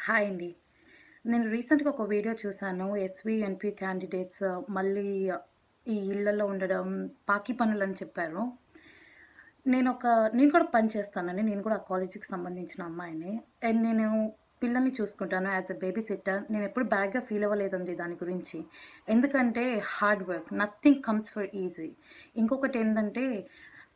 Hi అండి. నేను రీసెంట్‌గా ఒక వీడియో చూసాను. ఎస్‌వి, ఎన్‌పి క్యాండిడేట్స్ మళ్ళీ ఈ ఇళ్లలో ఉండడం, పాకీ పనులని చెప్పారు. నేనొక నేను కూడా పని చేస్తానండి. నేను కూడా ఆ కాలేజీకి సంబంధించిన అమ్మాయినే. అండ్ నేను పిల్లల్ని చూసుకుంటాను యాస్ ఎ బేబీ సిట్టర్. నేనెప్పుడు బ్యాడ్‌గా ఫీల్ అవ్వలేదండి దాని గురించి. ఎందుకంటే hard work. Nothing comes for easy. ఇంకొకటేంటంటే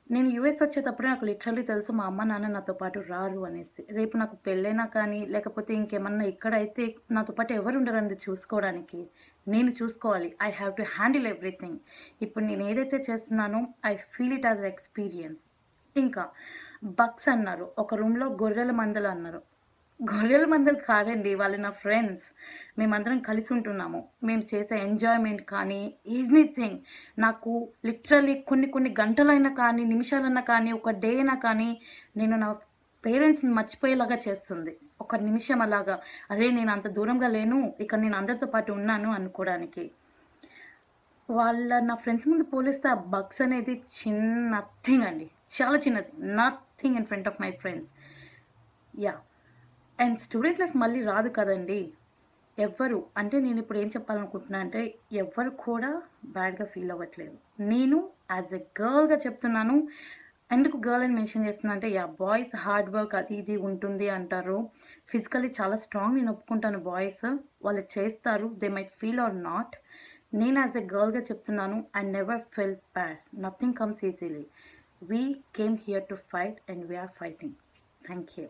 నేను యూఎస్ వచ్చేటప్పుడే నాకు లిటరల్లీ తెలుసు మా అమ్మ, నాన్న నాతో పాటు రారు అనేసి. రేపు నాకు పెళ్ళైనా కానీ, లేకపోతే ఇంకేమన్నా ఇక్కడైతే నాతో పాటు ఎవరుండరండి చూసుకోవడానికి. నేను చూసుకోవాలి. I have to handle everything. ఇప్పుడు నేను ఏదైతే చేస్తున్నానో I feel it as experience. ఇంకా బక్స్ అన్నారు. ఒక రూమ్‌లో గొర్రెల మందలు అన్నారు. గొర్రెల మందలు కాదండి. వాళ్ళు నా ఫ్రెండ్స్. మేమందరం కలిసి ఉంటున్నాము. మేము చేసే ఎంజాయ్‌మెంట్ కానీ, ఎనీథింగ్ నాకు లిటరల్లీ కొన్ని కొన్ని గంటలైనా కానీ, నిమిషాలన్నా కానీ, ఒక డే అయినా కానీ, నేను నా పేరెంట్స్‌ని మర్చిపోయేలాగా చేస్తుంది. ఒక నిమిషం అలాగా, అరే! నేను అంత దూరంగా లేను. ఇక్కడ నేను అందరితో పాటు ఉన్నాను అనుకోడానికి. నా ఫ్రెండ్స్ ముందు పోలిస్తే ఆ బగ్స్ అనేది నథింగ్ అండి. చాలా చిన్నది. Nothing in front of my friends. Yeah! And student life మళ్ళీ రాదు కదండీ! ఎవ్వరు అంటే నేనిప్పుడు ఏం చెప్పాలనుకుంటున్నా అంటే, ఎవ్వరు కూడా బ్యాడ్‌గా ఫీల్ అవ్వట్లేదు. నేను యాస్ ఎ గర్ల్‌గా చెప్తున్నాను. ఎందుకు గర్ల్ అని మెన్షన్ చేస్తున్నా అంటే, యాహ్! బాయ్స్ హార్డ్ వర్క్ అది ఇది ఉంటుంది అంటారు. ఫిజికల్లీ చాలా స్ట్రాంగ్ నేను ఒప్పుకుంటాను బాయ్స్. వాళ్ళు చేస్తారు. They might feel or not. నేను యాస్ ఎ గర్ల్‌గా చెప్తున్నాను. I never felt bad. Nothing comes easily. We came here to fight and we are fighting. Thank you.